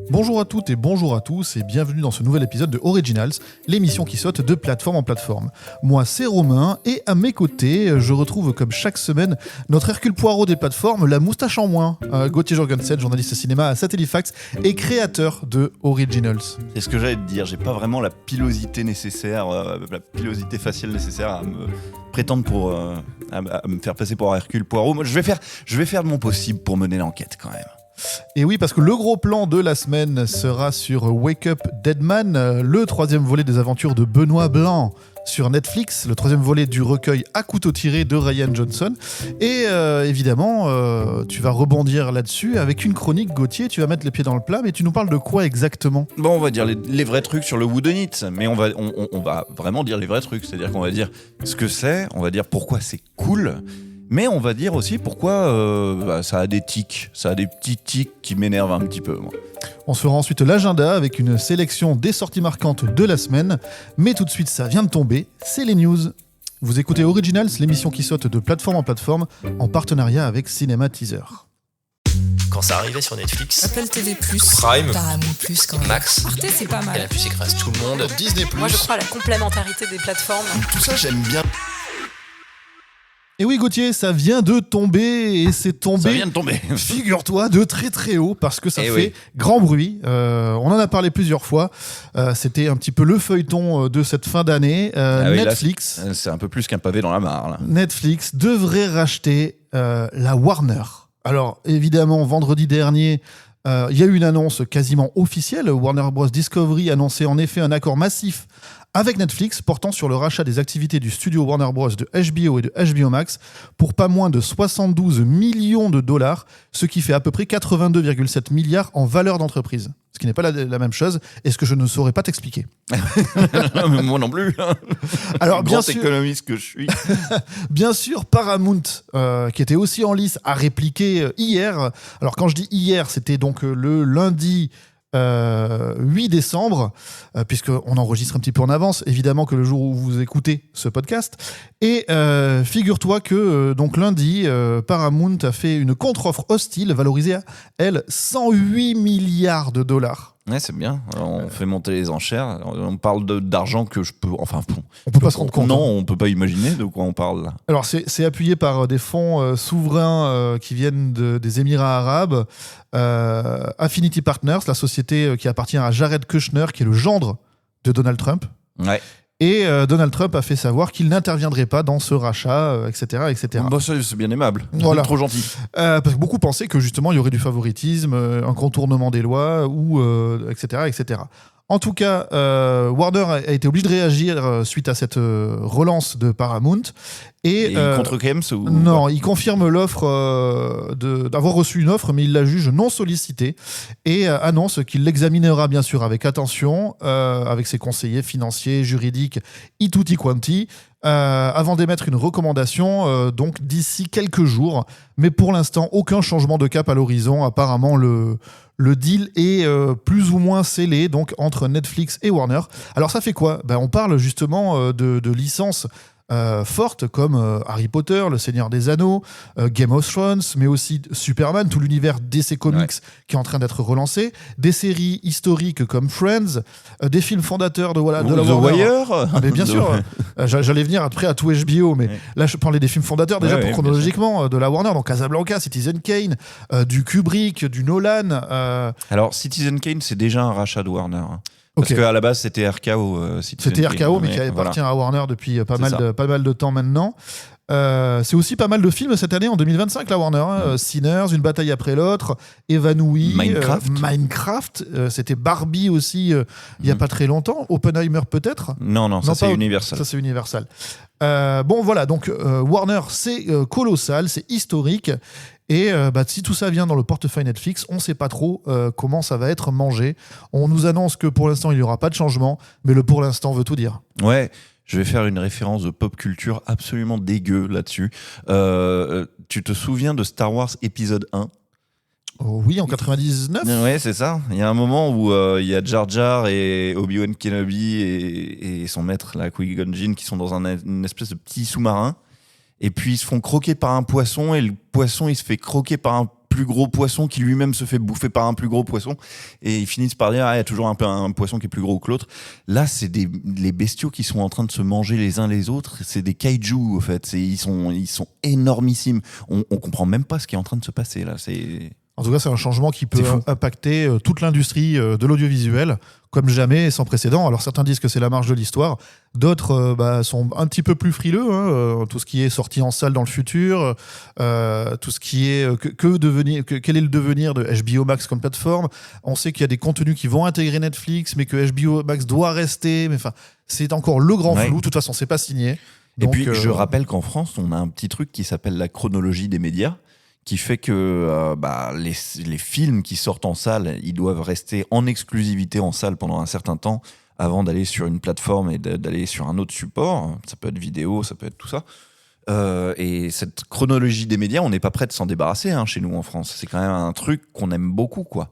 Bonjour à toutes et bonjour à tous et bienvenue dans ce nouvel épisode de Originals, l'émission qui saute de plateforme en plateforme. Moi c'est Romain et à mes côtés je retrouve comme chaque semaine notre Hercule Poirot des plateformes, la moustache en moins, Gauthier Jorgensen, journaliste cinéma à Satellifax et créateur de Originals. C'est ce que j'allais te dire, j'ai pas vraiment la pilosité nécessaire, la pilosité faciale nécessaire à me prétendre pour à me faire passer pour Hercule Poirot. Moi je vais faire de mon possible pour mener l'enquête quand même. Et oui, parce que le gros plan de la semaine sera sur Wake Up Dead Man, le troisième volet des aventures de Benoît Blanc sur Netflix, le troisième volet du recueil À couteau tiré de Rian Johnson. Et évidemment, tu vas rebondir là-dessus avec une chronique, Gauthier, tu vas mettre les pieds dans le plat, mais tu nous parles de quoi exactement ? Bon, on va dire les vrais trucs sur le whodunit, mais on va vraiment dire les vrais trucs, c'est-à-dire qu'on va dire ce que c'est, on va dire pourquoi c'est cool. Mais on va dire aussi pourquoi ça a des tics, ça a des petits tics qui m'énervent un petit peu. Moi. On se fera ensuite l'agenda avec une sélection des sorties marquantes de la semaine. Mais tout de suite, ça vient de tomber, c'est les news. Vous écoutez Originals, l'émission qui saute de plateforme en plateforme, en partenariat avec Cinéma Teaser. Quand ça arrivait sur Netflix, Apple TV+, Prime, Paramount+, quand même. Max, Arte, c'est pas mal. Canal+, écrase tout le monde. Disney+. Moi, je crois à la complémentarité des plateformes. Tout ça, j'aime bien. Et oui Gauthier, ça vient de tomber et c'est tombé. Ça vient de tomber. Figure-toi de très très haut parce que ça fait oui. grand bruit. On en a parlé plusieurs fois. C'était un petit peu le feuilleton de cette fin d'année. Netflix. Là, c'est un peu plus qu'un pavé dans la mare. Là. Netflix devrait racheter la Warner. Alors évidemment, vendredi dernier, il y a eu une annonce quasiment officielle. Warner Bros. Discovery annonçait en effet un accord massif avec Netflix portant sur le rachat des activités du studio Warner Bros. De HBO et de HBO Max pour pas moins de 72 millions de dollars, ce qui fait à peu près 82,7 milliards en valeur d'entreprise. Ce qui n'est pas la même chose et ce que je ne saurais pas t'expliquer. Moi non plus. Alors, bien Grand sûr, économiste que je suis. bien sûr, Paramount, qui était aussi en lice, a répliqué hier. Alors quand je dis hier, c'était donc le lundi 8 décembre, puisqu'on enregistre un petit peu en avance, évidemment que le jour où vous écoutez ce podcast. Et figure-toi que donc lundi, Paramount a fait une contre-offre hostile valorisée à, elle, 108 milliards de dollars. Ouais, c'est bien. Alors, on fait monter les enchères. On parle d'argent que je peux... Enfin, On peut pas se rendre compte. Non, on peut pas imaginer de quoi on parle là. Alors c'est appuyé par des fonds souverains qui viennent des Émirats arabes, Affinity Partners, la société qui appartient à Jared Kushner, qui est le gendre de Donald Trump. Ouais. Et Donald Trump a fait savoir qu'il n'interviendrait pas dans ce rachat, etc., etc. Bah, c'est bien aimable. Voilà. Trop gentil. Parce que beaucoup pensaient que justement il y aurait du favoritisme, un contournement des lois, ou etc., etc. En tout cas, Warner a été obligé de réagir suite à cette relance de Paramount. Et il contre Kems ou... Non, il confirme l'offre d'avoir reçu une offre, mais il la juge non sollicitée et annonce qu'il l'examinera bien sûr avec attention, avec ses conseillers financiers, juridiques, et tutti quanti, avant d'émettre une recommandation donc d'ici quelques jours. Mais pour l'instant, aucun changement de cap à l'horizon. Apparemment, le deal est plus ou moins scellé donc entre Netflix et Warner. Alors ça fait quoi ? On parle justement de licences fortes comme Harry Potter, Le Seigneur des Anneaux, Game of Thrones, mais aussi Superman, tout l'univers DC Comics qui est en train d'être relancé, des séries historiques comme Friends, des films fondateurs de la The Warner. Wire. Mais bien sûr, j'allais venir après à tout HBO, mais là je parlais des films fondateurs déjà chronologiquement de la Warner, donc Casablanca, Citizen Kane, du Kubrick, du Nolan. Alors Citizen Kane, c'est déjà un rachat de Warner. Parce qu'à la base, c'était RKO. C'était RKO, mais qui appartient à Warner depuis pas mal de temps maintenant. C'est aussi pas mal de films cette année, en 2025, la Warner. Sinners, Une bataille après l'autre, Évanoui, Minecraft. C'était Barbie aussi, il n'y a pas très longtemps. Oppenheimer peut-être. Non, ça c'est Universal. Ça c'est Universal. Bon voilà, donc Warner c'est colossal, c'est historique. Et si tout ça vient dans le portefeuille Netflix, on ne sait pas trop comment ça va être mangé. On nous annonce que pour l'instant, il n'y aura pas de changement, mais le pour l'instant veut tout dire. Ouais, je vais faire une référence de pop culture absolument dégueu là-dessus. Tu te souviens de Star Wars épisode 1 ? Oh oui, en 99. Ouais, c'est ça. Il y a un moment où il y a Jar Jar et Obi-Wan Kenobi et son maître, la Qui-Gon Jinn, qui sont dans une espèce de petit sous-marin. Et puis ils se font croquer par un poisson et le poisson il se fait croquer par un plus gros poisson qui lui-même se fait bouffer par un plus gros poisson, et ils finissent par dire il y a toujours un poisson qui est plus gros que l'autre. Là, c'est les bestiaux qui sont en train de se manger les uns les autres. C'est des kaiju, en fait. Ils sont énormissimes. On comprend même pas ce qui est en train de se passer là. En tout cas, c'est un changement qui peut impacter toute l'industrie de l'audiovisuel, comme jamais, sans précédent. Alors certains disent que c'est la marche de l'histoire, d'autres sont un petit peu plus frileux. Tout ce qui est sorti en salle dans le futur, tout ce qui est quel est le devenir de HBO Max comme plateforme. On sait qu'il y a des contenus qui vont intégrer Netflix, mais que HBO Max doit rester. Mais enfin, c'est encore le grand flou. De toute façon, c'est pas signé. Donc, et puis, je rappelle qu'en France, on a un petit truc qui s'appelle la chronologie des médias, qui fait que les films qui sortent en salle, ils doivent rester en exclusivité en salle pendant un certain temps avant d'aller sur une plateforme et d'aller sur un autre support. Ça peut être vidéo, ça peut être tout ça. Et cette chronologie des médias, on n'est pas prêt de s'en débarrasser chez nous en France. C'est quand même un truc qu'on aime beaucoup, quoi.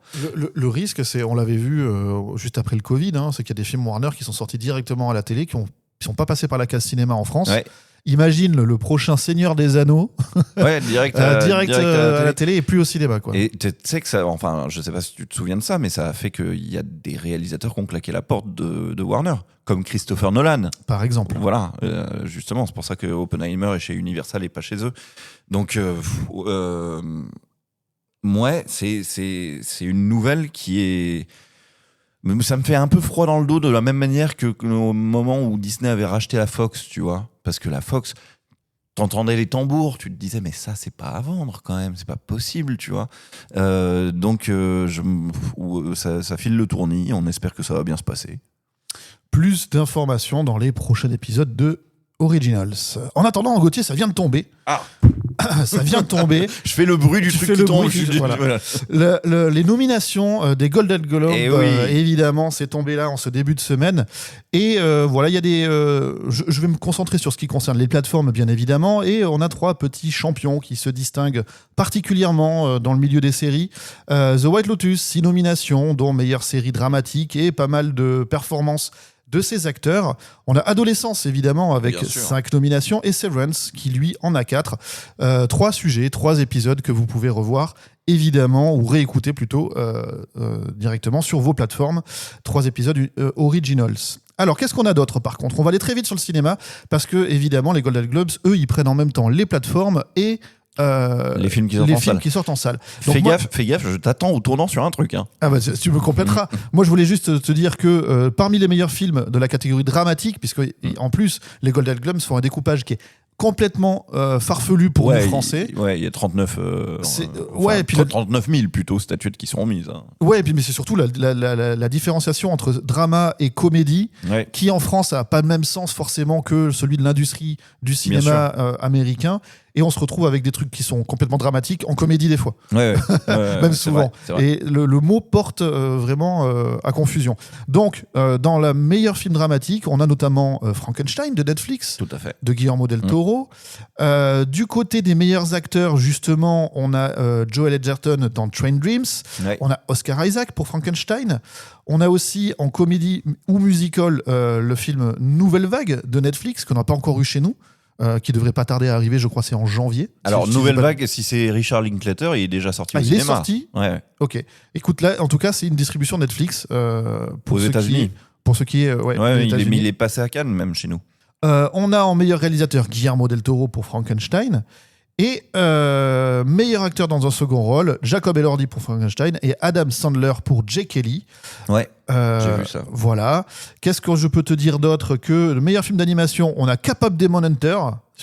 Le risque, on l'avait vu juste après le Covid, c'est qu'il y a des films Warner qui sont sortis directement à la télé, qui sont pas passés par la case cinéma en France. Ouais. Imagine le prochain Seigneur des Anneaux, direct à la télé et plus au cinéma, quoi. Et tu sais que ça, enfin, je sais pas si tu te souviens de ça, mais ça a fait qu'il y a des réalisateurs qui ont claqué la porte de Warner, comme Christopher Nolan, par exemple. Voilà, justement, c'est pour ça que Oppenheimer est chez Universal et pas chez eux. Donc, c'est une nouvelle qui est. Ça me fait un peu froid dans le dos, de la même manière que au moment où Disney avait racheté la Fox, tu vois. Parce que la Fox, t'entendais les tambours, tu te disais, mais ça, c'est pas à vendre quand même, c'est pas possible, tu vois. Donc, ça file le tournis, on espère que ça va bien se passer. Plus d'informations dans les prochains épisodes de Originals. En attendant, Gauthier, ça vient de tomber. Ah, ça vient de tomber. Je fais le bruit du truc qui tombe. Voilà. Les nominations des Golden Globes, évidemment, c'est tombé là en ce début de semaine. Et voilà, il y a des. Je vais me concentrer sur ce qui concerne les plateformes, bien évidemment. Et on a 3 petits champions qui se distinguent particulièrement dans le milieu des séries. The White Lotus, 6 nominations, dont meilleure série dramatique et pas mal de performances de ces acteurs. On a Adolescence, évidemment, avec 5 nominations, et Severance, qui lui en a 4. 3 sujets, 3 épisodes que vous pouvez revoir, évidemment, ou réécouter plutôt directement sur vos plateformes. 3 épisodes Originals. Alors, qu'est-ce qu'on a d'autre, par contre ? On va aller très vite sur le cinéma, parce que, évidemment, les Golden Globes, eux, ils prennent en même temps les plateformes et les films qui sortent en salle. Donc fais gaffe, je t'attends au tournant sur un truc. Ah bah tu me compléteras. Moi je voulais juste te dire que parmi les meilleurs films de la catégorie dramatique, puisque en plus les Golden Globes font un découpage qui est complètement farfelu pour nous Français. Il y a 39 39 000 plutôt statuettes qui sont remises. Ouais, et puis mais c'est surtout la différenciation entre drama et comédie, qui en France a pas le même sens forcément que celui de l'industrie du cinéma américain. Et on se retrouve avec des trucs qui sont complètement dramatiques en comédie des fois. Même souvent. C'est vrai. Et le mot porte vraiment à confusion. Donc, dans la meilleure film dramatique, on a notamment Frankenstein de Netflix, tout à fait, de Guillermo del Toro. Du côté des meilleurs acteurs, justement, on a Joel Edgerton dans Train Dreams. On a Oscar Isaac pour Frankenstein. On a aussi en comédie ou musical le film Nouvelle Vague de Netflix, qu'on n'a pas encore eu chez nous. Qui devrait pas tarder à arriver, je crois c'est en janvier. Alors Nouvelle Vague, si c'est Richard Linklater, il est déjà sorti au cinéma. Il est sorti. Ouais. Ok. Écoute là, en tout cas, c'est une distribution Netflix aux États-Unis. Pour ceux qui il est passé à Cannes même chez nous. On a en meilleur réalisateur Guillermo del Toro pour Frankenstein. Et meilleur acteur dans un second rôle, Jacob Elordi pour Frankenstein et Adam Sandler pour Jake Kelly. Ouais, j'ai vu ça. Voilà. Qu'est-ce que je peux te dire d'autre que le meilleur film d'animation, on a K-pop Demon Hunter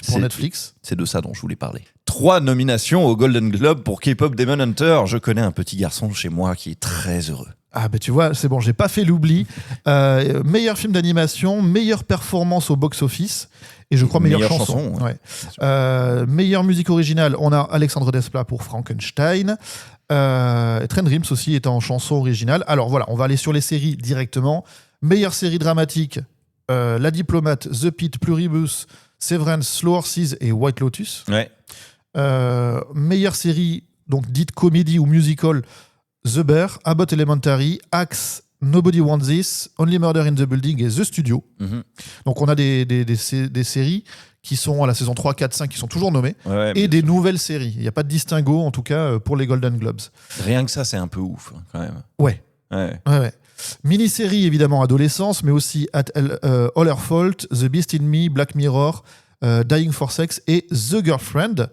pour Netflix. C'est de ça dont je voulais parler. 3 nominations au Golden Globe pour K-pop Demon Hunter. Je connais un petit garçon chez moi qui est très heureux. Ah ben tu vois, c'est bon, j'ai pas fait l'oubli. Meilleur film d'animation, meilleure performance au box-office et je crois meilleure chanson. Ouais. Meilleure musique originale, on a Alexandre Desplat pour Frankenstein. Train Dreams aussi est en chanson originale. Alors voilà, on va aller sur les séries directement. Meilleure série dramatique, La Diplomate, The Pitt, Pluribus, Severance, Slow Horses et White Lotus. Ouais. Meilleure série, donc dite comédie ou musical, The Bear, Abbott Elementary, Axe, Nobody Wants This, Only Murder in the Building et The Studio. Mhm. Donc on a des séries qui sont à la saison 3, 4, 5 qui sont toujours nommées Ouais, et des nouvelles séries. Il n'y a pas de distinguo en tout cas pour les Golden Globes. rien que ça, c'est un peu ouf, quand même. Ouais. Ouais. Mini-série évidemment adolescence, mais aussi All Her Fault, The Beast in Me, Black Mirror, Dying for Sex et The Girlfriend.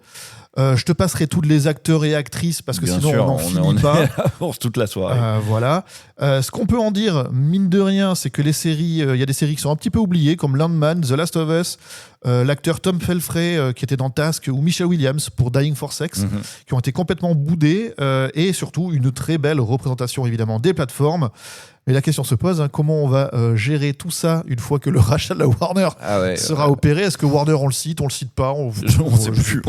Je te passerai tous les acteurs et actrices parce que Bien sinon sûr, on n'en finit est pas. là pour toute la soirée. Voilà. Ce qu'on peut en dire, mine de rien, c'est que les séries, il y a des séries qui sont un petit peu oubliées, comme Landman, The Last of Us, l'acteur Tom Felfrey qui était dans Task, ou Michelle Williams pour Dying for Sex, qui ont été complètement boudés, et surtout une très belle représentation évidemment des plateformes. Mais la question se pose, comment on va gérer tout ça une fois que le rachat de la Warner sera opéré? Est-ce que Warner, on le cite pas? On sait plus.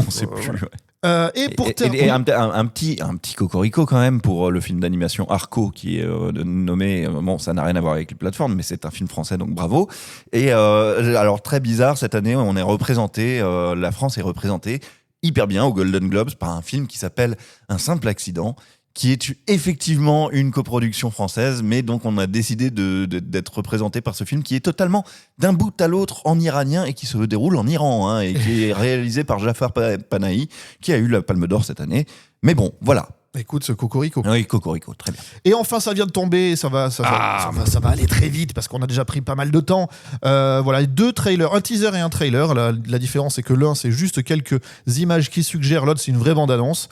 Ouais. Et pour et un petit cocorico quand même pour le film d'animation Arco qui est nommé, bon ça n'a rien à voir avec les plateformes mais c'est un film français donc bravo. Et alors très bizarre, cette année on est représenté, la France est représentée hyper bien aux Golden Globes par un film qui s'appelle Un simple accident, qui est effectivement une coproduction française, mais donc on a décidé d'être représenté par ce film qui est totalement d'un bout à l'autre en iranien et qui se déroule en Iran, et qui est réalisé par Jafar Panahi, qui a eu la Palme d'Or cette année. Mais bon, voilà. Écoute ce cocorico. Oui, cocorico, très bien. Et enfin, ça vient de tomber, ça va aller très vite parce qu'on a déjà pris pas mal de temps. Voilà, 2 trailers, un teaser et un trailer. La différence, c'est que l'un, c'est juste quelques images qui suggèrent, l'autre, c'est une vraie bande-annonce.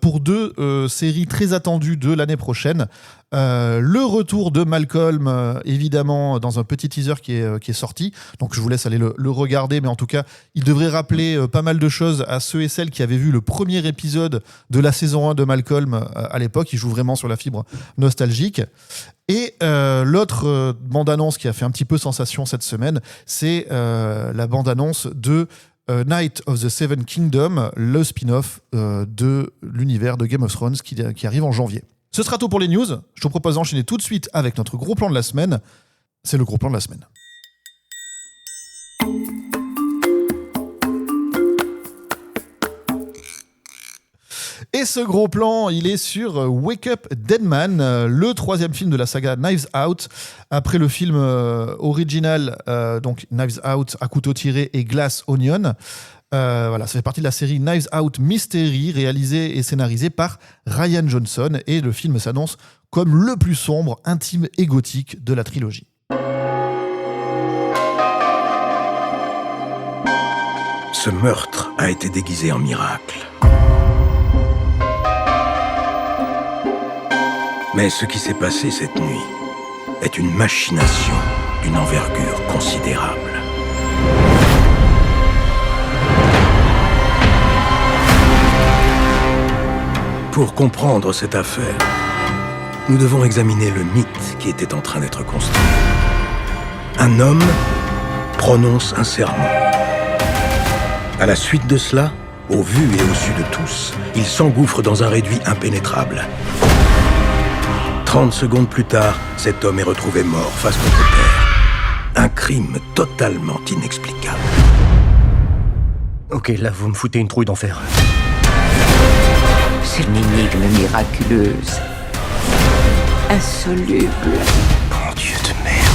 Pour 2 séries très attendues de l'année prochaine. Le retour de Malcolm, évidemment, dans un petit teaser qui est sorti. Donc, je vous laisse aller le regarder. Mais en tout cas, il devrait rappeler pas mal de choses à ceux et celles qui avaient vu le premier épisode de la saison 1 de Malcolm à l'époque. Il joue vraiment sur la fibre nostalgique. Et l'autre bande-annonce qui a fait un petit peu sensation cette semaine, c'est la bande-annonce de Night of the Seven Kingdoms, le spin-off de l'univers de Game of Thrones qui arrive en janvier. Ce sera tout pour les news. Je te propose d'enchaîner tout de suite avec notre gros plan de la semaine. C'est le gros plan de la semaine. Et ce gros plan, il est sur Wake Up Dead Man, le 3e film de la saga Knives Out. Après le film original, donc Knives Out à couteau tiré et Glass Onion. Voilà, ça fait partie de la série Knives Out Mystery, réalisée et scénarisée par Ryan Johnson. Et le film s'annonce comme le plus sombre, intime et gothique de la trilogie. Ce meurtre a été déguisé en miracle. Mais ce qui s'est passé cette nuit est une machination d'une envergure considérable. Pour comprendre cette affaire, nous devons examiner le mythe qui était en train d'être construit. Un homme prononce un serment. À la suite de cela, au vu et au su de tous, il s'engouffre dans un réduit impénétrable. 30 secondes plus tard, cet homme est retrouvé mort face contre terre. Un crime totalement inexplicable. Ok, là, vous me foutez une trouille d'enfer. C'est une énigme miraculeuse. Insoluble. Mon Dieu de merde.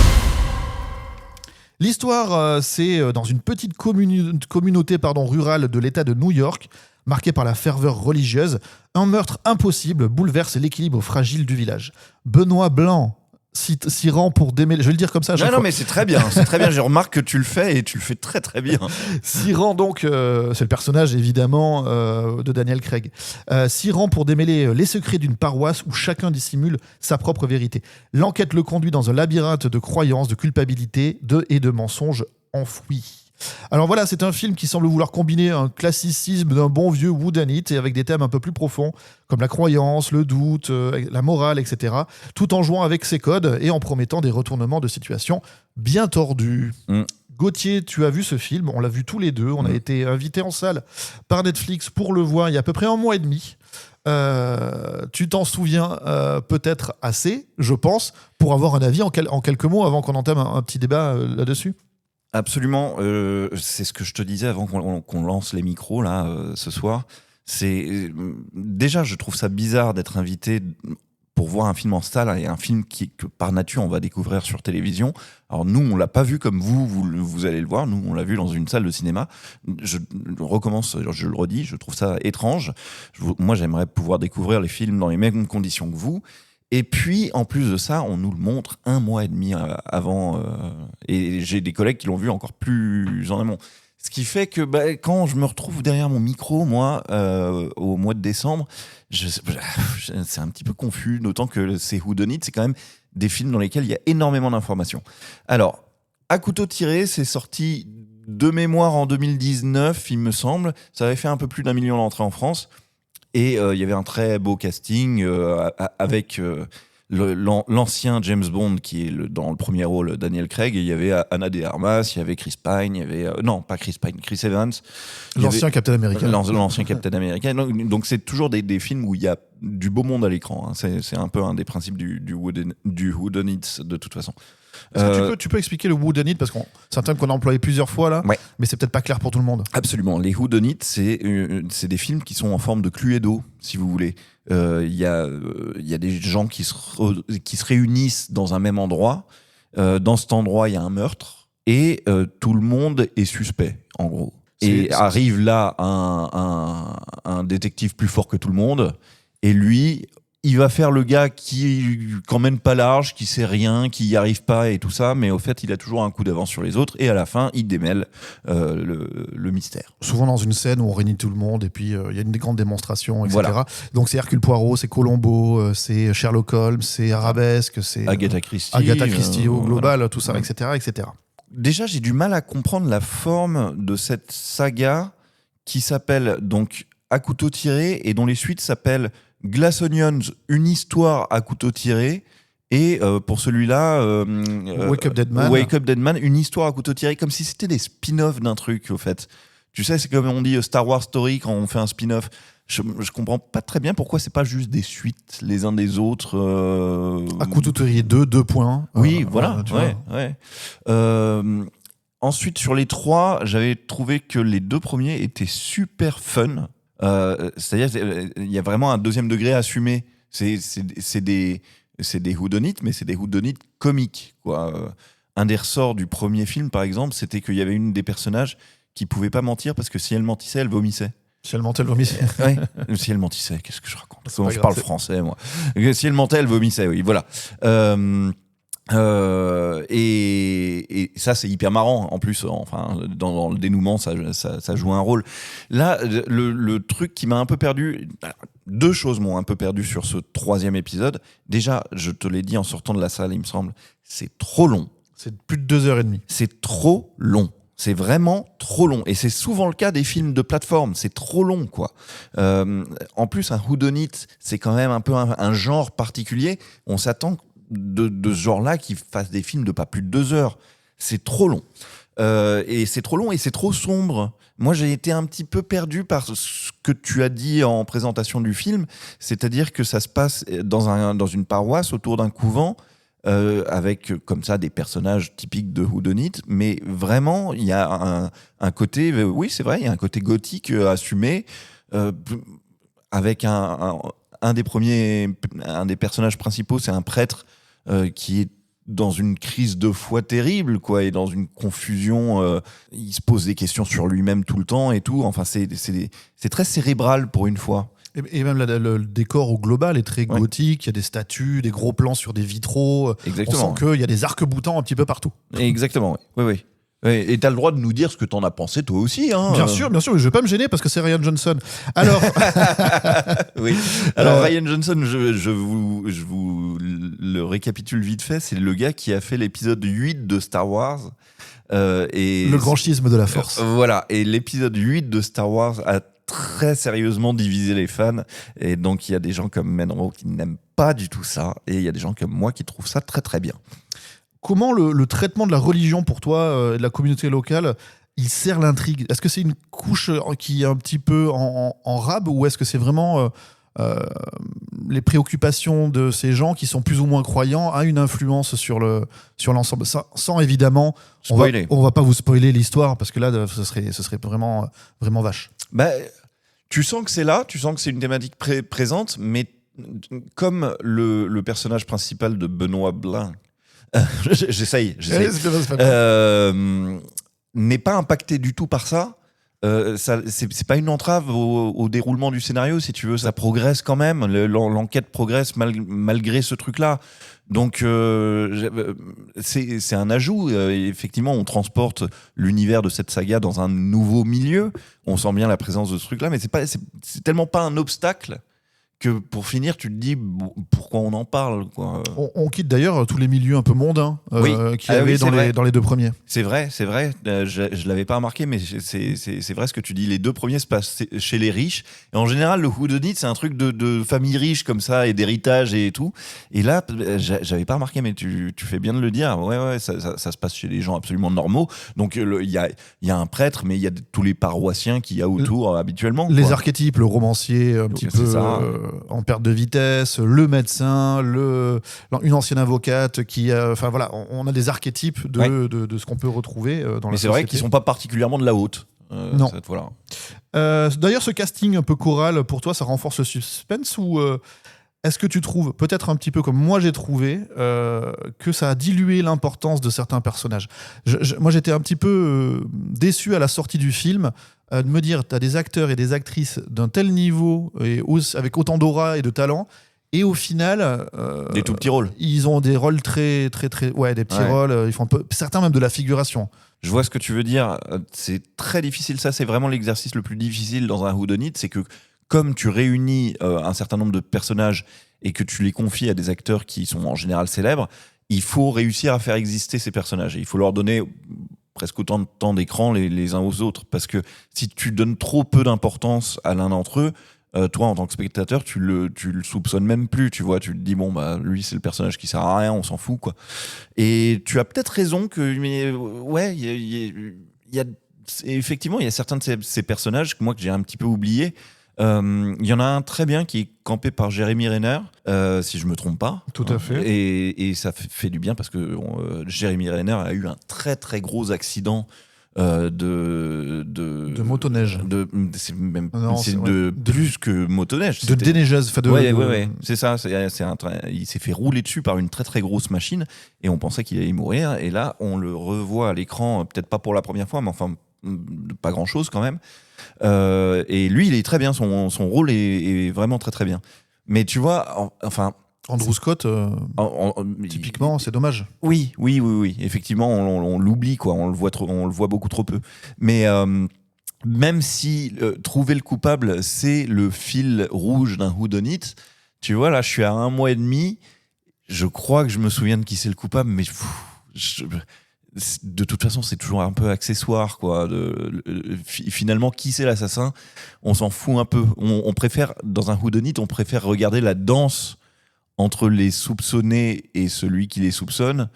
L'histoire, c'est dans une petite communauté rurale de l'État de New York, marquée par la ferveur religieuse. Un meurtre impossible bouleverse l'équilibre fragile du village. Benoît Blanc s'y rend pour démêler. Je vais le dire comme ça. Non, mais c'est très bien. C'est très bien. Je remarque que tu le fais et tu le fais très très bien. S'y rend donc, c'est le personnage évidemment de Daniel Craig. S'y rend pour démêler les secrets d'une paroisse où chacun dissimule sa propre vérité. L'enquête le conduit dans un labyrinthe de croyances, de culpabilité, et de mensonges enfouis. Alors voilà, c'est un film qui semble vouloir combiner un classicisme d'un bon vieux whodunit et avec des thèmes un peu plus profonds comme la croyance, le doute, la morale, etc. Tout en jouant avec ses codes et en promettant des retournements de situation bien tordus. Gauthier, tu as vu ce film, on l'a vu tous les deux, on a été invités en salle par Netflix pour le voir il y a à peu près 1 mois et demi. Tu t'en souviens peut-être assez, je pense, pour avoir un avis en quelques mots avant qu'on entame un petit débat là-dessus. Absolument, c'est ce que je te disais avant qu'on lance les micros là ce soir. C'est déjà, je trouve ça bizarre d'être invité pour voir un film en salle et un film que par nature on va découvrir sur télévision. Alors nous, on l'a pas vu comme vous allez le voir. Nous, on l'a vu dans une salle de cinéma. Je recommence, je le redis, je trouve ça étrange. Moi, j'aimerais pouvoir découvrir les films dans les mêmes conditions que vous. Et puis, en plus de ça, on nous le montre 1 mois et demi avant. Et j'ai des collègues qui l'ont vu encore plus en amont. Ce qui fait que quand je me retrouve derrière mon micro, moi, au mois de décembre, c'est un petit peu confus, d'autant que c'est Who Done It, c'est quand même des films dans lesquels il y a énormément d'informations. Alors, À couteau tiré, c'est sorti de mémoire en 2019, il me semble. Ça avait fait un peu plus d'1 million d'entrées en France. Et il y avait un très beau casting avec l'ancien James Bond qui est dans le premier rôle, Daniel Craig, et il y avait Ana de Armas, il y avait Chris Pine, il y avait non pas Chris Pine, Chris Evans, l'ancien Captain America. L'ancien Captain America. Donc c'est toujours des films où il y a du beau monde à l'écran. Hein. C'est un peu un des principes du Who Done It de toute façon. Tu peux expliquer le Who Done It, parce que c'est un terme qu'on a employé plusieurs fois là, ouais. Mais c'est peut-être pas clair pour tout le monde. Absolument. Les Who Done It, c'est des films qui sont en forme de Cluedo, si vous voulez. Il y a des gens qui se réunissent dans un même endroit. Dans cet endroit, il y a un meurtre et tout le monde est suspect, en gros. Arrive là un détective plus fort que tout le monde, et lui, il va faire le gars qui mène pas large, qui sait rien, qui y arrive pas et tout ça, mais au fait, il a toujours un coup d'avance sur les autres, et à la fin, il démêle le mystère. Souvent dans une scène où on réunit tout le monde, et puis il y a une grande démonstration, etc. Voilà. Donc c'est Hercule Poirot, c'est Columbo, c'est Sherlock Holmes, c'est Arabesque, c'est Agatha Christie au global, voilà. tout ça, etc., etc. Déjà, j'ai du mal à comprendre la forme de cette saga qui s'appelle donc À couteau tiré et dont les suites s'appellent Glass Onions, une histoire à couteau tiré, et pour celui-là, Wake Up Dead Man, une histoire à couteau tiré, comme si c'était des spin-offs d'un truc, au fait. Tu sais, c'est comme on dit Star Wars Story quand on fait un spin-off. Je comprends pas très bien pourquoi c'est pas juste des suites les uns des autres. À couteau tiré 2 points. Oui, voilà. Ouais. Ensuite, sur les 3, j'avais trouvé que les 2 premiers étaient super fun. C'est-à-dire, il y a vraiment un deuxième degré assumé. C'est des Who Done It, mais c'est des Who Done It comiques, quoi. Un des ressorts du premier film, par exemple, c'était qu'il y avait une des personnages qui pouvait pas mentir parce que si elle mentissait, elle vomissait. Si elle mentait, elle vomissait. Ouais. Si elle mentissait, qu'est-ce que je raconte ? Je parle français, moi. Si elle mentait, elle vomissait, oui, voilà. Et ça, c'est hyper marrant. En plus, enfin, dans le dénouement, ça joue un rôle. Là, le truc qui m'a un peu perdu, 2 choses m'ont un peu perdu sur ce 3e épisode. Déjà, je te l'ai dit en sortant de la salle, il me semble, c'est trop long. C'est plus de 2h30. C'est trop long. C'est vraiment trop long. Et c'est souvent le cas des films de plateforme. C'est trop long, quoi. En plus, un Who Done It, c'est quand même un peu un genre particulier. On s'attend de ce genre-là qui fasse des films de pas plus de 2 heures. C'est trop long. Et c'est trop long et c'est trop sombre. Moi, j'ai été un petit peu perdu par ce que tu as dit en présentation du film, c'est-à-dire que ça se passe dans une paroisse autour d'un couvent, avec comme ça des personnages typiques de Who Done It, mais vraiment, il y a un côté, oui, c'est vrai, il y a un côté gothique assumé, avec un des personnages principaux, c'est un prêtre qui est dans une crise de foi terrible, quoi, et dans une confusion. Il se pose des questions sur lui-même tout le temps et tout. Enfin, c'est très cérébral pour une fois. Et même le décor au global est très gothique. Il y a des statues, des gros plans sur des vitraux. Exactement. On sent qu'il y a des arcs-boutants un petit peu partout. Exactement, oui. Et t'as le droit de nous dire ce que t'en as pensé toi aussi, hein. Bien sûr, je vais pas me gêner parce que c'est Rian Johnson. Alors, oui. Alors Rian Johnson, je vous le récapitule vite fait, c'est le gars qui a fait l'épisode 8 de Star Wars. Et le grand schisme de la Force. Voilà. Et l'épisode 8 de Star Wars a très sérieusement divisé les fans. Et donc il y a des gens comme Menro qui n'aiment pas du tout ça, et il y a des gens comme moi qui trouvent ça très très bien. Comment le traitement de la religion pour toi, et de la communauté locale, il sert l'intrigue ? Est-ce que c'est une couche qui est un petit peu en rab, ou est-ce que c'est vraiment les préoccupations de ces gens qui sont plus ou moins croyants a une influence sur l'ensemble, sans évidemment, on va pas vous spoiler l'histoire, parce que là, ce serait vraiment, vraiment vache. Tu sens que c'est là, tu sens que c'est une thématique présente, mais comme le personnage principal de Benoît Blin, j'essaye, C'est pas n'est pas impacté du tout par ça. C'est pas une entrave au déroulement du scénario, si tu veux. Ça progresse quand même. L'enquête progresse malgré ce truc-là. Donc, c'est un ajout. Effectivement, on transporte l'univers de cette saga dans un nouveau milieu. On sent bien la présence de ce truc-là, mais c'est tellement pas un obstacle que pour finir, tu te dis pourquoi on en parle, quoi. On quitte d'ailleurs tous les milieux un peu mondains qu'il y avait dans les deux premiers. C'est vrai. Je l'avais pas remarqué, mais c'est vrai ce que tu dis. Les deux premiers se passent chez les riches. Et en général, le whodunit, c'est un truc de famille riche comme ça et d'héritage et tout. Et là, j'avais pas remarqué, mais tu fais bien de le dire. Ouais, ça se passe chez les gens absolument normaux. Donc il y a un prêtre, mais il y a tous les paroissiens qu'il y a autour habituellement. Les quoi. archétypes, le romancier un petit peu en perte de vitesse, le médecin, une ancienne avocate qui, enfin voilà, on a des archétypes de ce qu'on peut retrouver dans la société. Mais c'est vrai qu'ils sont pas particulièrement de la haute. Non. Cette fois-là. D'ailleurs, ce casting un peu choral, pour toi, ça renforce le suspense ou est-ce que tu trouves, peut-être un petit peu comme moi j'ai trouvé, que ça a dilué l'importance de certains personnages? Moi, j'étais un petit peu déçu à la sortie du film de me dire, tu as des acteurs et des actrices d'un tel niveau, et avec autant d'aura et de talent, et au final... des tout petits rôles. Ils ont des rôles des petits rôles, ils font certains même de la figuration. Je vois ce que tu veux dire. C'est très difficile. Ça, c'est vraiment l'exercice le plus difficile dans un whodunit. C'est que comme tu réunis un certain nombre de personnages et que tu les confies à des acteurs qui sont en général célèbres, il faut réussir à faire exister ces personnages. Et il faut leur donner presque autant de temps d'écran les uns aux autres. Parce que si tu donnes trop peu d'importance à l'un d'entre eux, toi, en tant que spectateur, tu le soupçonnes même plus, tu vois. Tu te dis, bon, bah, lui, c'est le personnage qui sert à rien, on s'en fout, quoi. Et tu as peut-être raison effectivement, il y a certains de ces personnages que j'ai un petit peu oubliés. Il y en a un très bien qui est campé par Jeremy Renner, si je me trompe pas. Tout à fait. Et ça fait du bien parce que Jeremy Renner a eu un très très gros accident de motoneige. Plus que motoneige. De déneigeuse. Ouais. C'est ça. Il s'est fait rouler dessus par une très très grosse machine et on pensait qu'il allait y mourir. Et là, on le revoit à l'écran, peut-être pas pour la première fois, mais enfin, pas grand chose quand même. Et lui, il est très bien. Son rôle est vraiment très très bien. Mais tu vois, Andrew Scott, typiquement, c'est dommage. Oui. Effectivement, on l'oublie, quoi. On le voit beaucoup trop peu. Mais même si trouver le coupable, c'est le fil rouge d'un whodunit, tu vois, là, je suis à 1 mois et demi. Je crois que je me souviens de qui c'est le coupable, mais de toute façon, c'est toujours un peu accessoire, quoi. Finalement, qui c'est l'assassin? On s'en fout un peu. On préfère, dans un whodunit, on préfère regarder la danse entre les soupçonnés et celui qui les soupçonne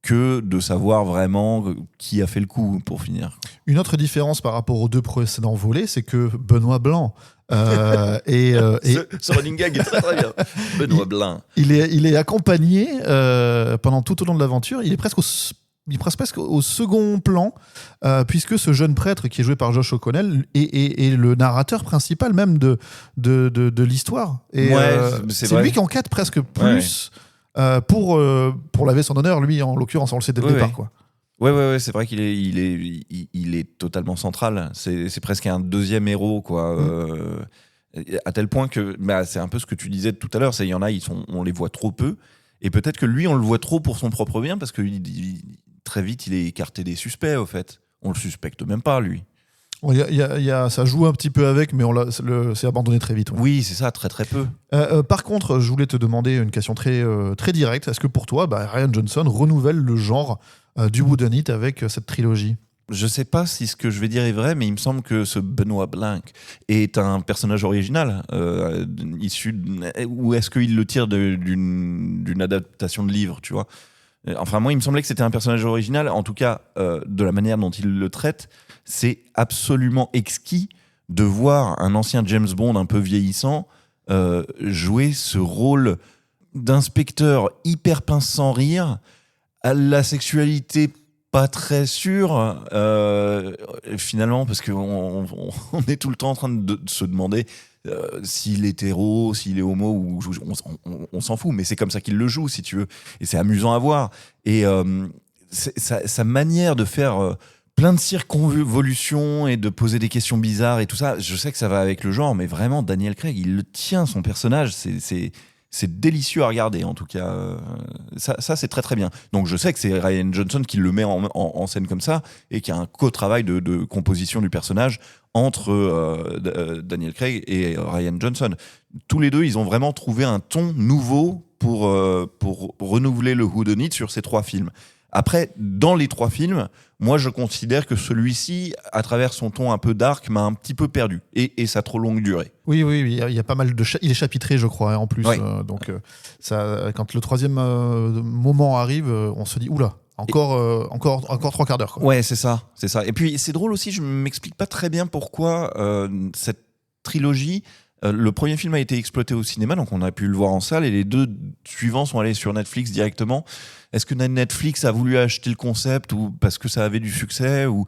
que de savoir vraiment qui a fait le coup, pour finir. Une autre différence par rapport aux 2 précédents volets, c'est que Benoît Blanc ce running gag est très très bien. Benoît Blin. Il est accompagné pendant tout au long de l'aventure. Il passe presque au second plan, puisque ce jeune prêtre qui est joué par Josh O'Connell est le narrateur principal même de l'histoire. Et c'est lui qui enquête presque plus pour laver son honneur. Lui, en l'occurrence, on le sait dès le départ, quoi. Ouais, c'est vrai qu'il est totalement central. C'est presque un deuxième héros, quoi. À tel point que c'est un peu ce que tu disais tout à l'heure. Il y en a, on les voit trop peu. Et peut-être que lui, on le voit trop pour son propre bien, parce que très vite, il est écarté des suspects, au fait. On le suspecte même pas, lui. Ça joue un petit peu avec, mais c'est abandonné très vite. Ouais. Oui, c'est ça, très très peu. Par contre, je voulais te demander une question très, très directe. Est-ce que pour toi, Rian Johnson renouvelle le genre du whodunit avec cette trilogie? Je sais pas si ce que je vais dire est vrai, mais il me semble que ce Benoît Blin est un personnage original, issu ou est-ce qu'il le tire d'une adaptation de livre, tu vois? Enfin, moi, il me semblait que c'était un personnage original. En tout cas, de la manière dont il le traite, c'est absolument exquis de voir un ancien James Bond un peu vieillissant jouer ce rôle d'inspecteur hyper pince sans rire, à la sexualité pas très sûr, finalement, parce qu'on on est tout le temps en train de se demander s'il est hétéro, s'il est homo, ou on s'en fout, mais c'est comme ça qu'il le joue, si tu veux. Et c'est amusant à voir. Et sa manière de faire plein de circonvolutions et de poser des questions bizarres et tout ça, je sais que ça va avec le genre, mais vraiment, Daniel Craig, il le tient, son personnage. C'est délicieux à regarder, en tout cas. Ça, c'est très très bien. Donc je sais que c'est Ryan Johnson qui le met en scène comme ça, et qu'il y a un co-travail de composition du personnage entre Daniel Craig et Ryan Johnson. Tous les deux, ils ont vraiment trouvé un ton nouveau pour renouveler le whodunit sur ces 3 films. Après, dans les 3 films, moi je considère que celui-ci, à travers son ton un peu dark, m'a un petit peu perdu, et sa trop longue durée. Oui, il y a pas mal de... Il est chapitré, je crois, hein, en plus. Ouais. Donc, quand le 3e moment arrive, on se dit, oula, encore 3 quarts d'heure. Quoi. Ouais, c'est ça. Et puis c'est drôle aussi, je m'explique pas très bien pourquoi cette trilogie... le premier film a été exploité au cinéma, donc on a pu le voir en salle, et les 2 suivants sont allés sur Netflix directement. Est-ce que Netflix a voulu acheter le concept, ou parce que ça avait du succès, ou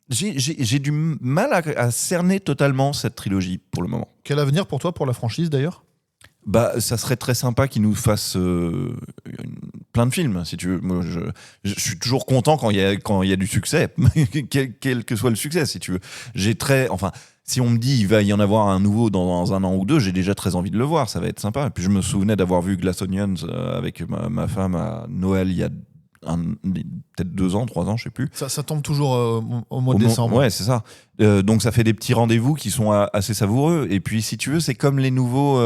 j'ai du mal à cerner totalement cette trilogie pour le moment. Quel avenir pour toi, pour la franchise d'ailleurs ? Ça serait très sympa qu'ils nous fassent plein de films, si tu veux. Moi, je suis toujours content quand il y a du succès, quel que soit le succès, si tu veux. Si on me dit il va y en avoir un nouveau dans 1 an ou 2, j'ai déjà très envie de le voir, ça va être sympa. Et puis je me souvenais d'avoir vu Glass Onions avec ma femme à Noël il y a peut-être 2 ans, 3 ans, je sais plus. Ça tombe toujours au mois de décembre. Ouais, c'est ça. Donc ça fait des petits rendez-vous qui sont assez savoureux. Et puis si tu veux, c'est comme les nouveaux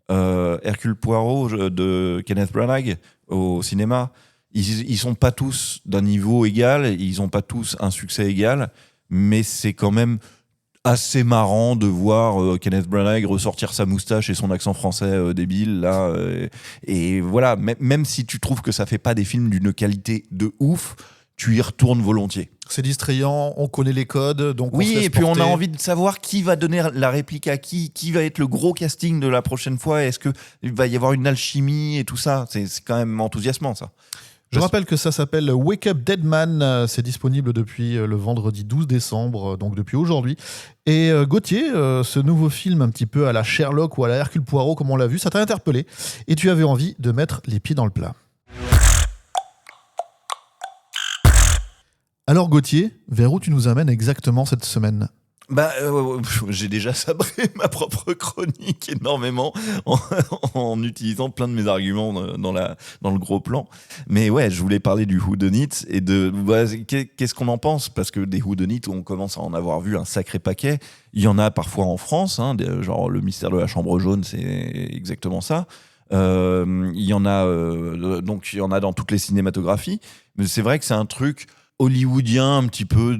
Hercule Poirot de Kenneth Branagh au cinéma. Ils sont pas tous d'un niveau égal, ils ont pas tous un succès égal, mais c'est quand même assez marrant de voir Kenneth Branagh ressortir sa moustache et son accent français débile là, et voilà, même si tu trouves que ça fait pas des films d'une qualité de ouf, tu y retournes volontiers. C'est distrayant, on connaît les codes, donc on se oui, laisse et puis porter. on a envie de savoir qui va donner la réplique à qui va être le gros casting de la prochaine fois, est-ce qu'il va y avoir une alchimie et tout ça, c'est quand même enthousiasmant ça. Je rappelle que ça s'appelle Wake Up Dead Man, c'est disponible depuis le vendredi 12 décembre, donc depuis aujourd'hui. Et Gauthier, ce nouveau film un petit peu à la Sherlock ou à la Hercule Poirot, comme on l'a vu, ça t'a interpellé et tu avais envie de mettre les pieds dans le plat. Alors Gauthier, vers où tu nous amènes exactement cette semaine ? J'ai déjà sabré ma propre chronique énormément en utilisant plein de mes arguments dans le gros plan. Mais ouais, je voulais parler du whodunit et qu'est-ce qu'on en pense, parce que des whodunits, on commence à en avoir vu un sacré paquet. Il y en a parfois en France, hein, genre le mystère de la chambre jaune, c'est exactement ça. Il y en a dans toutes les cinématographies. Mais c'est vrai que c'est un truc hollywoodien, un petit peu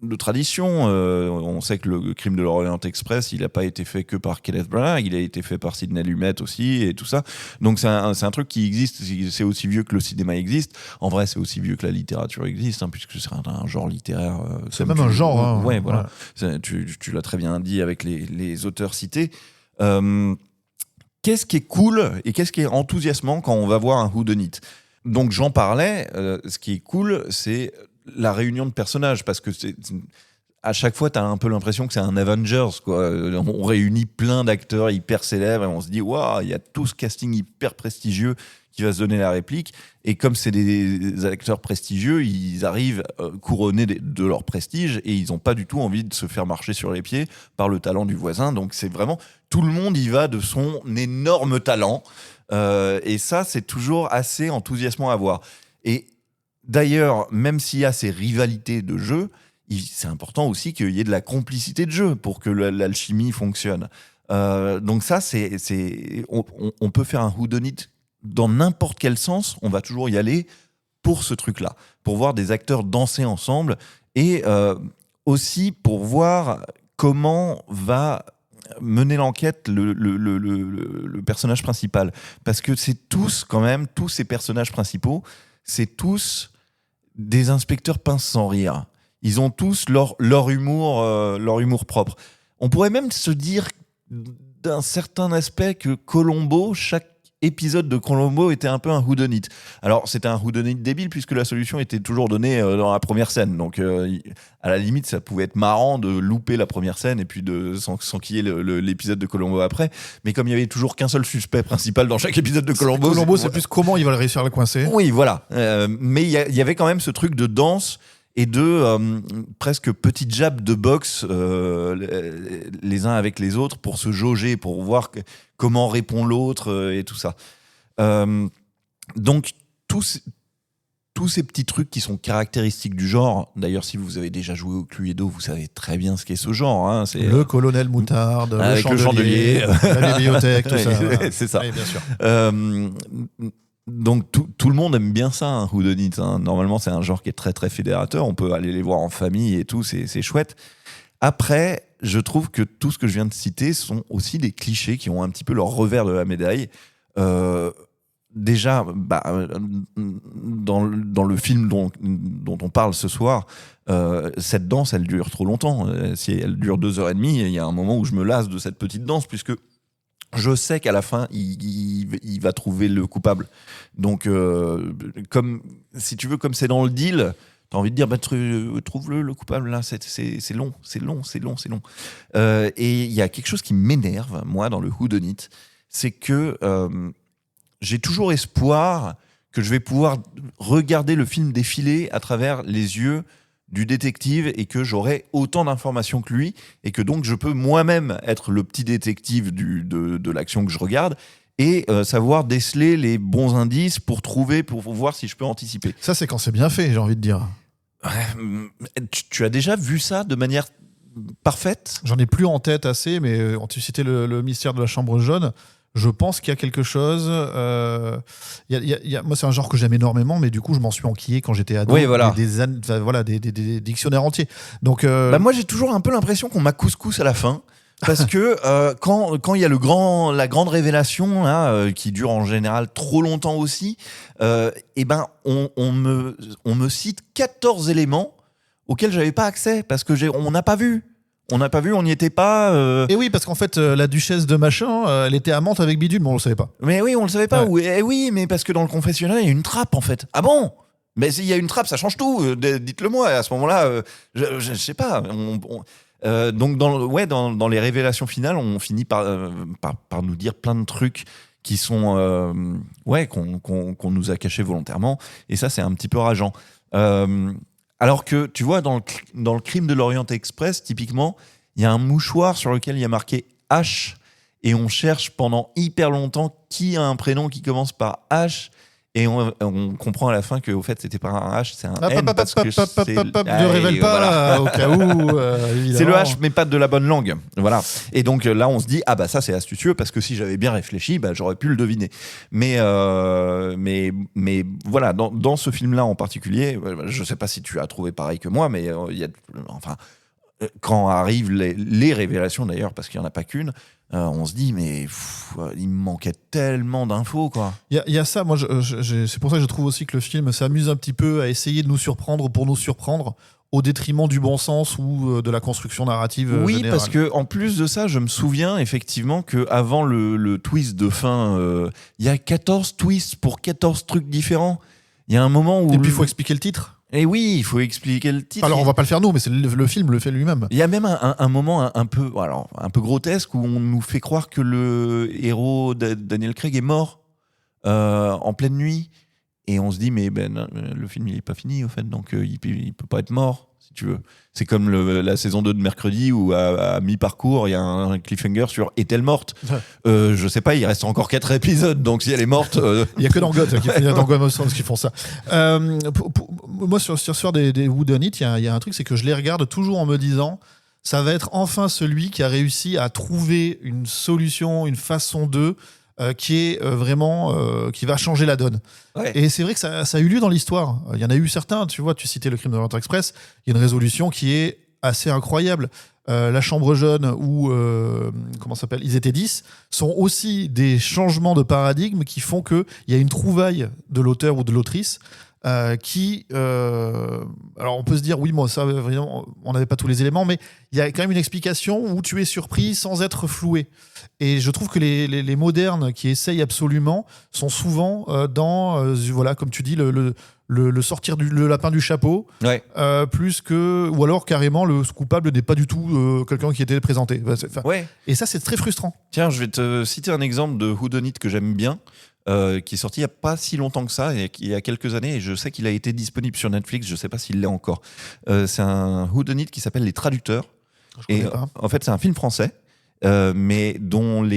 de tradition. On sait que le Crime de l'Orient Express, il n'a pas été fait que par Kenneth Branagh, il a été fait par Sidney Lumet aussi et tout ça. Donc c'est un truc qui existe, c'est aussi vieux que le cinéma existe. En vrai, c'est aussi vieux que la littérature existe, hein, puisque c'est un genre littéraire. C'est même un genre. Hein, ouais, voilà. Ouais. Tu l'as très bien dit avec les auteurs cités. Qu'est-ce qui est cool et qu'est-ce qui est enthousiasmant quand on va voir un whodunit ? Donc j'en parlais, ce qui est cool, c'est la réunion de personnages, parce que à chaque fois, tu as un peu l'impression que c'est un Avengers, quoi. On réunit plein d'acteurs hyper célèbres et on se dit, waouh, il y a tout ce casting hyper prestigieux qui va se donner la réplique. Et comme c'est des acteurs prestigieux, ils arrivent couronnés de leur prestige et ils n'ont pas du tout envie de se faire marcher sur les pieds par le talent du voisin. Donc c'est vraiment, tout le monde y va de son énorme talent. Et ça, c'est toujours assez enthousiasmant à voir. Et d'ailleurs, même s'il y a ces rivalités de jeu, c'est important aussi qu'il y ait de la complicité de jeu pour que l'alchimie fonctionne. Donc ça, on peut faire un whodunit dans n'importe quel sens. On va toujours y aller pour ce truc-là, pour voir des acteurs danser ensemble et aussi pour voir comment va mener l'enquête le personnage principal, parce que c'est tous ces personnages principaux, c'est tous des inspecteurs pince sans rire. Ils ont tous leur humour propre. On pourrait même se dire d'un certain aspect que Columbo, chaque épisode de Columbo était un peu un whodunit. Alors, c'était un whodunit débile puisque la solution était toujours donnée dans la première scène. Donc, à la limite, ça pouvait être marrant de louper la première scène et puis de s'enquiller l'épisode de Columbo après. Mais comme il y avait toujours qu'un seul suspect principal dans chaque épisode de Columbo, c'est plus comment ils veulent réussir à le coincer. Oui, voilà. Mais il y avait quand même ce truc de danse et de presque petits jabs de boxe les uns avec les autres pour se jauger, pour voir comment répond l'autre et tout ça. Donc, tous ces petits trucs qui sont caractéristiques du genre, d'ailleurs, si vous avez déjà joué au Cluedo, vous savez très bien ce qu'est ce genre. Hein, c'est, le colonel Moutarde, avec le chandelier, la bibliothèque, tout ça. C'est ça. Oui, bien sûr. Donc tout le monde aime bien ça, un whodunit. Hein. Normalement, c'est un genre qui est très très fédérateur. On peut aller les voir en famille et tout, c'est chouette. Après, je trouve que tout ce que je viens de citer sont aussi des clichés qui ont un petit peu leur revers de la médaille. Déjà, dans le film dont on parle ce soir, cette danse, elle dure trop longtemps. Si elle dure 2h30, il y a un moment où je me lasse de cette petite danse, puisque je sais qu'à la fin, il va trouver le coupable. Donc, comme c'est dans le deal, t'as envie de dire, trouve-le, le coupable, là, c'est long. Et il y a quelque chose qui m'énerve, moi, dans le whodunit, c'est que j'ai toujours espoir que je vais pouvoir regarder le film défiler à travers les yeux du détective et que j'aurai autant d'informations que lui et que donc je peux moi-même être le petit détective de l'action que je regarde et savoir déceler les bons indices pour voir si je peux anticiper. Ça, c'est quand c'est bien fait, j'ai envie de dire. Tu as déjà vu ça de manière parfaite ? J'en ai plus en tête assez, mais tu citais le mystère de la chambre jaune. Je pense qu'il y a quelque chose. Moi, c'est un genre que j'aime énormément, mais du coup, je m'en suis enquillé quand j'étais ado. Oui, voilà. Des dictionnaires entiers. Donc, moi, j'ai toujours un peu l'impression qu'on m'a couscous à la fin. Parce que quand il y a la grande révélation là, qui dure en général trop longtemps aussi, on me cite 14 éléments auxquels j'avais pas accès parce que on n'a pas vu. On n'y était pas. Et oui, parce qu'en fait, la duchesse de machin, elle était amante avec Bidule, mais on le savait pas. Mais oui, on le savait pas. Ouais. Oui, mais parce que dans le confessionnal, il y a une trappe en fait. Ah bon ? Mais s'il y a une trappe, ça change tout. Dites-le moi. À ce moment-là, je sais pas. Donc dans les révélations finales, on finit par nous dire plein de trucs qui sont qu'on nous a cachés volontairement. Et ça, c'est un petit peu rageant. Alors que, tu vois, dans le crime de l'Orient Express, typiquement, il y a un mouchoir sur lequel il y a marqué H et on cherche pendant hyper longtemps qui a un prénom qui commence par H et on comprend à la fin qu'au fait, c'était pas un H, c'est un N. Ne révèle pas, voilà. Au cas où, évidemment. C'est le H, mais pas de la bonne langue. Voilà. Et donc là, on se dit, ça, c'est astucieux parce que si j'avais bien réfléchi, j'aurais pu le deviner. Mais voilà, dans ce film-là en particulier, je sais pas si tu as trouvé pareil que moi, mais quand arrivent les révélations d'ailleurs, parce qu'il n'y en a pas qu'une, on se dit, mais il me manquait tellement d'infos, quoi. Il y a ça, moi, c'est pour ça que je trouve aussi que le film s'amuse un petit peu à essayer de nous surprendre pour nous surprendre, au détriment du bon sens ou de la construction narrative générale. Parce que en plus de ça, je me souviens effectivement qu'avant le twist de fin, il y a 14 twists pour 14 trucs différents. Il y a un moment où... Et puis, il faut expliquer le titre. Et oui, il faut expliquer le titre. Alors, on va pas le faire nous, mais c'est le film le fait lui-même. Il y a même un moment un peu grotesque où on nous fait croire que le héros Daniel Craig est mort en pleine nuit. Et on se dit, mais le film, il est pas fini, au fait, donc il peut pas être mort, si tu veux. C'est comme la saison 2 de Mercredi où à mi-parcours, il y a un cliffhanger sur « Est-elle morte ?» Je sais pas, il reste encore 4 épisodes, donc si elle est morte... Il y a que dans God, dans Game of Thrones qui font ça. Moi, sur ce soir des whodunit, il y a un truc, c'est que je les regarde toujours en me disant, ça va être enfin celui qui a réussi à trouver une solution, une façon de... qui est vraiment qui va changer la donne. Ouais. Et c'est vrai que ça a eu lieu dans l'histoire. Il y en a eu certains, tu vois, tu citais le crime de l'Orient Express, il y a une résolution qui est assez incroyable. La chambre jaune ou comment ça s'appelle, ils étaient 10, sont aussi des changements de paradigme qui font qu'il y a une trouvaille de l'auteur ou de l'autrice qui... alors on peut se dire, oui, moi, ça, vraiment, on n'avait pas tous les éléments, mais il y a quand même une explication où tu es surpris sans être floué. Et je trouve que les modernes qui essayent absolument sont souvent voilà, comme tu dis, le sortir le lapin du chapeau, Ouais. plus que... Ou alors, carrément, le coupable n'est pas du tout quelqu'un qui était présenté. Ouais. Et ça, c'est très frustrant. Tiens, je vais te citer un exemple de whodunit que j'aime bien, qui est sorti il n'y a pas si longtemps que ça, il y a quelques années, et je sais qu'il a été disponible sur Netflix, je ne sais pas s'il l'est encore. C'est un whodunit qui s'appelle Les Traducteurs. Et en fait, c'est un film français, mais dont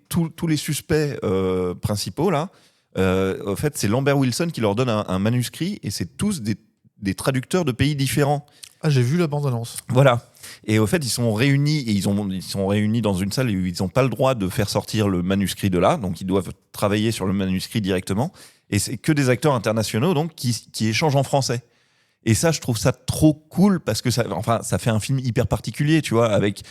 tous les suspects principaux, là, en fait, c'est Lambert Wilson qui leur donne un manuscrit, et c'est tous des traducteurs de pays différents. Ah, j'ai vu la bande-annonce. Voilà. Et au fait, ils sont réunis et ils sont réunis dans une salle où ils n'ont pas le droit de faire sortir le manuscrit de là, donc ils doivent travailler sur le manuscrit directement. Et c'est que des acteurs internationaux donc qui échangent en français. Et ça, je trouve ça trop cool parce que ça fait un film hyper particulier, tu vois, avec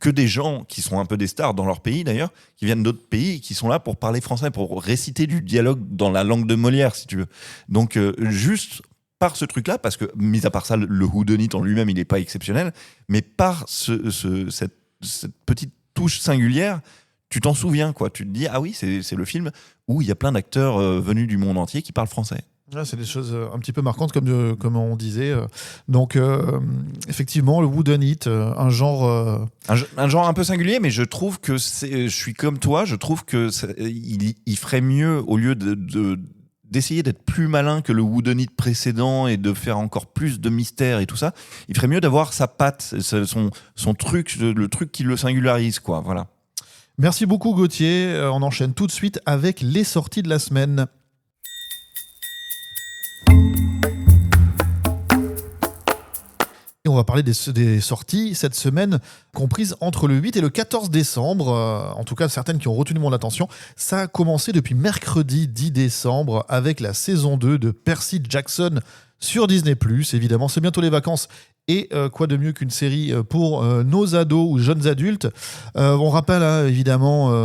que des gens qui sont un peu des stars dans leur pays d'ailleurs, qui viennent d'autres pays et qui sont là pour parler français, pour réciter du dialogue dans la langue de Molière, si tu veux. Donc juste par ce truc-là, parce que, mis à part ça, le whodunit en lui-même, il n'est pas exceptionnel, mais par cette petite touche singulière, tu t'en souviens, quoi. Tu te dis, ah oui, c'est le film où il y a plein d'acteurs venus du monde entier qui parlent français. Ouais, c'est des choses un petit peu marquantes, comme on disait. Donc, effectivement, le whodunit, un genre... Un genre un peu singulier, mais je trouve que je suis comme toi, je trouve que il ferait mieux, au lieu d'essayer d'être plus malin que le whodunit précédent et de faire encore plus de mystère et tout ça, il ferait mieux d'avoir sa patte, son truc, le truc qui le singularise, quoi. Voilà. Merci beaucoup, Gauthier. On enchaîne tout de suite avec les sorties de la semaine. Et on va parler des sorties cette semaine, comprises entre le 8 et le 14 décembre. En tout cas, certaines qui ont retenu mon attention. Ça a commencé depuis mercredi 10 décembre avec la saison 2 de Percy Jackson sur Disney+. Évidemment, c'est bientôt les vacances. Et quoi de mieux qu'une série pour nos ados ou jeunes adultes. On rappelle évidemment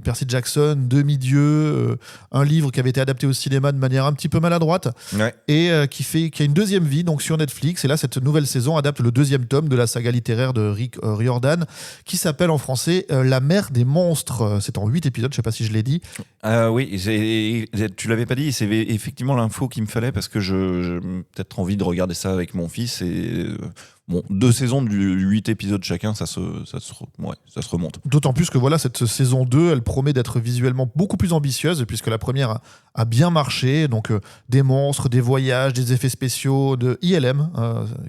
Percy Jackson, demi-dieu, un livre qui avait été adapté au cinéma de manière un petit peu maladroite, Ouais. et qui a une deuxième vie donc sur Netflix. Et là, cette nouvelle saison adapte le deuxième tome de la saga littéraire de Rick Riordan, qui s'appelle en français La mer des monstres. C'est en 8 épisodes, je ne sais pas si je l'ai dit. Oui, tu l'avais pas dit, c'est effectivement l'info qu'il me fallait parce que j'ai peut-être envie de regarder ça avec mon fils et 2 saisons de 8 épisodes chacun, ça se remonte. D'autant plus que voilà, cette saison 2, elle promet d'être visuellement beaucoup plus ambitieuse, puisque la première a bien marché. Donc des monstres, des voyages, des effets spéciaux de ILM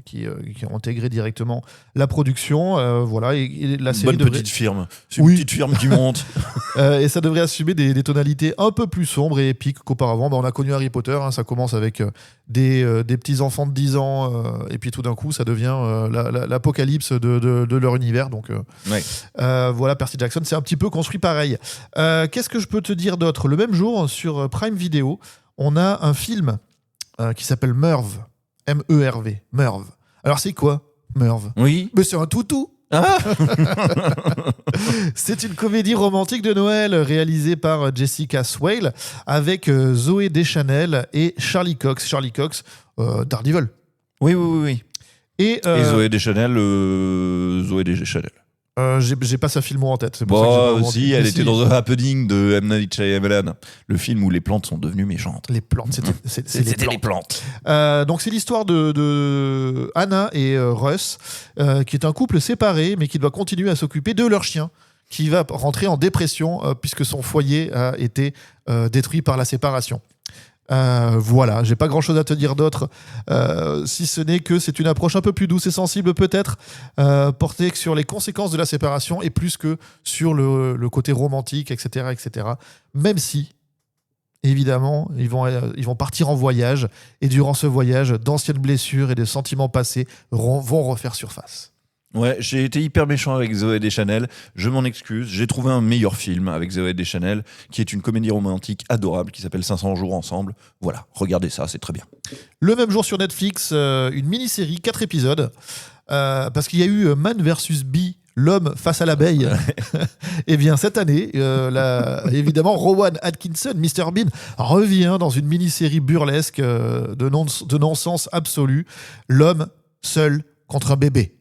qui ont intégré directement la production. Voilà, et la série Bonne petite firme. C'est une Oui. petite firme qui monte. Et ça devrait assumer des tonalités un peu plus sombres et épiques qu'auparavant. On a connu Harry Potter, ça commence avec des petits enfants de 10 ans, et puis tout d'un coup, ça devient l'apocalypse de leur univers. Donc Ouais. voilà, Percy Jackson, c'est un petit peu construit pareil. Qu'est-ce que je peux te dire d'autre ? Le même jour, sur Prime Video, on a un film qui s'appelle Merv. M-E-R-V. Merv. Alors, c'est quoi, Merv ? Oui. Mais c'est un toutou. Ah C'est une comédie romantique de Noël réalisée par Jessica Swale avec Zoé Deschanel et Charlie Cox. Charlie Cox, Daredevil. Oui. Et Zoé Deschanel, Zoé Deschanel. j'ai pas sa filmo en tête. C'est pour ça que j'ai pas Bon, inventé. si, elle Mais était dans The Happening de M. Night Shyamalan, le film où les plantes sont devenues méchantes. Les plantes, c'était les plantes. Donc c'est l'histoire de Anna et Russ, qui est un couple séparé, mais qui doit continuer à s'occuper de leur chien, qui va rentrer en dépression puisque son foyer a été détruit par la séparation. Voilà, j'ai pas grand chose à te dire d'autre, si ce n'est que c'est une approche un peu plus douce et sensible peut-être, portée sur les conséquences de la séparation et plus que sur le côté romantique, etc., etc. Même si, évidemment, ils vont partir en voyage, et durant ce voyage, d'anciennes blessures et des sentiments passés vont refaire surface. Ouais, j'ai été hyper méchant avec Zoé Deschanel, je m'en excuse, j'ai trouvé un meilleur film avec Zoé Deschanel, qui est une comédie romantique adorable, qui s'appelle 500 jours ensemble. Voilà, regardez ça, c'est très bien. Le même jour sur Netflix, une mini-série, 4 épisodes, parce qu'il y a eu Man vs. Bee, L'homme face à l'abeille. Eh bien, cette année, évidemment, Rowan Atkinson, Mr Bean, revient dans une mini-série burlesque de non-sens absolu. L'homme seul contre un bébé.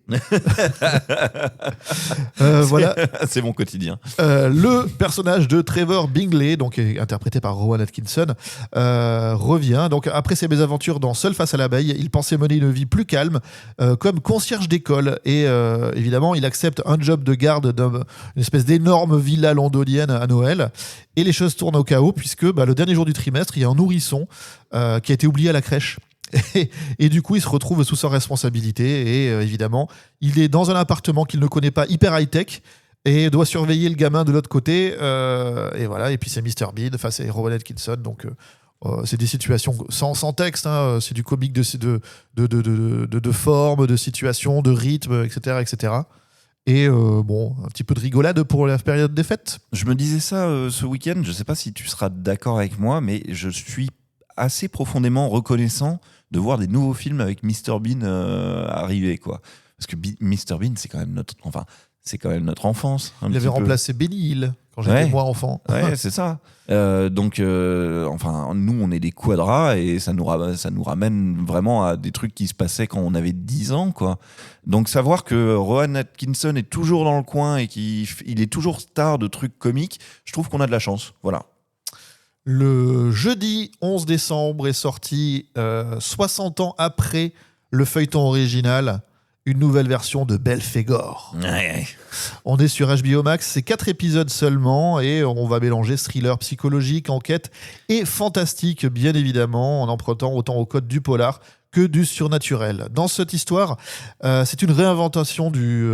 Voilà. C'est mon quotidien. Le personnage de Trevor Bingley, donc interprété par Rowan Atkinson, revient. Donc après ses mésaventures dans Seul face à l'abeille, il pensait mener une vie plus calme, comme concierge d'école. Et évidemment, il accepte un job de garde d'une espèce d'énorme villa londonienne à Noël. Et les choses tournent au chaos puisque le dernier jour du trimestre, il y a un nourrisson qui a été oublié à la crèche. Et du coup, il se retrouve sous sa responsabilité et évidemment, il est dans un appartement qu'il ne connaît pas, hyper high-tech, et doit surveiller le gamin de l'autre côté. Et voilà, et puis c'est Mr Bean face à Rowan Atkinson. Donc, c'est des situations sans texte, hein, c'est du comique de forme, de situation, de rythme, etc. etc. Et un petit peu de rigolade pour la période des fêtes. Je me disais ça ce week-end, je ne sais pas si tu seras d'accord avec moi, mais je suis assez profondément reconnaissant de voir des nouveaux films avec Mr Bean arriver, quoi. Parce que Mr Bean, c'est quand même notre enfance. Il avait remplacé Benny Hill quand j'étais moi enfant. Ouais, c'est ça. Donc, nous, on est des quadras et ça nous ramène vraiment à des trucs qui se passaient quand on avait 10 ans, quoi. Donc, savoir que Rowan Atkinson est toujours dans le coin et qu'il est toujours star de trucs comiques, je trouve qu'on a de la chance. Voilà. Le jeudi 11 décembre est sorti, 60 ans après le feuilleton original, une nouvelle version de Belphégor. Ouais. On est sur HBO Max, c'est 4 épisodes seulement et on va mélanger thriller psychologique, enquête et fantastique, bien évidemment, en empruntant autant au code du polar que du surnaturel. Dans cette histoire, c'est une réinventation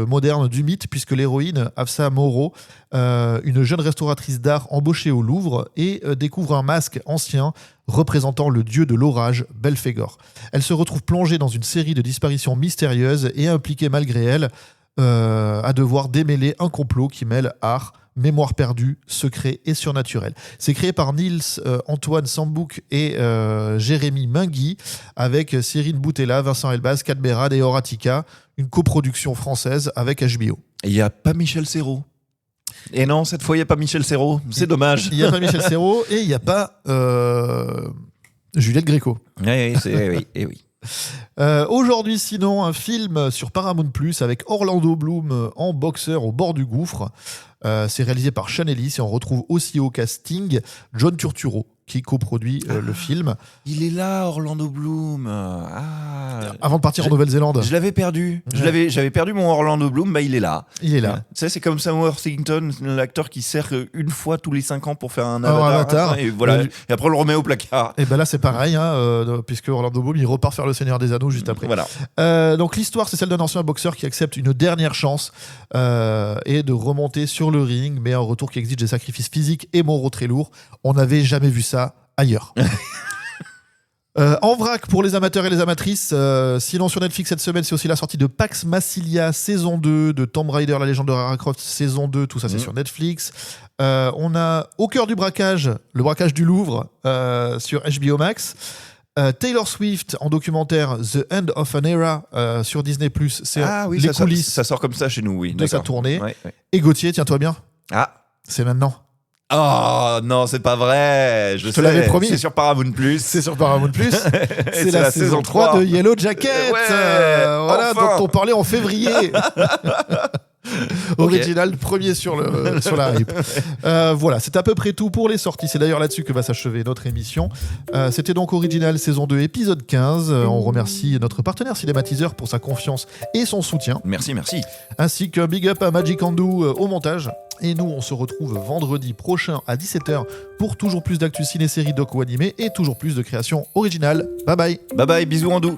moderne du mythe, puisque l'héroïne, Hafsa Moreau, une jeune restauratrice d'art embauchée au Louvre, et découvre un masque ancien représentant le dieu de l'orage, Belphégor. Elle se retrouve plongée dans une série de disparitions mystérieuses et impliquée malgré elle à devoir démêler un complot qui mêle art, mémoire perdue, secret et surnaturel. C'est créé par Niels Antoine Sambouk et Jérémy Mingui, avec Cyril Boutella, Vincent Elbaz, Kat Berad et Horatica, une coproduction française avec HBO. Et il n'y a pas Michel Serrault. Et non, cette fois, il n'y a pas Michel Serrault. C'est dommage. Il n'y a pas Michel Serrault et il n'y a pas Juliette Gréco. Oui. Aujourd'hui, sinon, un film sur Paramount Plus avec Orlando Bloom en boxeur au bord du gouffre. C'est réalisé par Sean Ellis et on retrouve aussi au casting John Turturro qui coproduit le film. Il est là, Orlando Bloom. Avant de partir en Nouvelle-Zélande. Je l'avais perdu. J'avais perdu mon Orlando Bloom, il est là. Il est là. Tu sais, c'est comme Samuel Worthington, l'acteur qui sert une fois tous les 5 ans pour faire un avatar. Et voilà. Et après, on le remet au placard. Et ben là, c'est pareil, puisque Orlando Bloom, il repart faire le Seigneur des Anneaux juste après. Voilà. Donc l'histoire, c'est celle d'un ancien boxeur qui accepte une dernière chance et de remonter sur le ring, mais un retour qui exige des sacrifices physiques et moraux très lourds. On n'avait jamais vu ça ailleurs. En vrac pour les amateurs et les amatrices. Sinon, sur Netflix cette semaine, c'est aussi la sortie de Pax Massilia saison 2, de Tomb Raider, la légende de Lara Croft saison 2, tout ça c'est sur Netflix. On a Au cœur du braquage, le braquage du Louvre sur HBO Max. Taylor Swift en documentaire The End of an Era sur Disney+. C'est les coulisses. Ça sort comme ça chez nous, oui. De sa tournée. Ouais. Et Gauthier, tiens-toi bien. C'est maintenant. Oh non, c'est pas vrai. Je te l'avais promis. C'est sur Paramount Plus. C'est sur Paramount Plus. C'est la saison 3 de Yellow Jacket. Voilà, enfin. dont on parlait en février. Original, premier sur la hype. Voilà, c'est à peu près tout pour les sorties. C'est d'ailleurs là-dessus que va s'achever notre émission. C'était donc Original saison 2, épisode 15. On remercie notre partenaire Cinématiseur pour sa confiance et son soutien. Merci. Ainsi qu'un big up à Magic Andou au montage. Et nous, on se retrouve vendredi prochain à 17h pour toujours plus d'actu ciné-série, doc ou animé et toujours plus de créations originales. Bye bye. Bye bye, bisous Andou.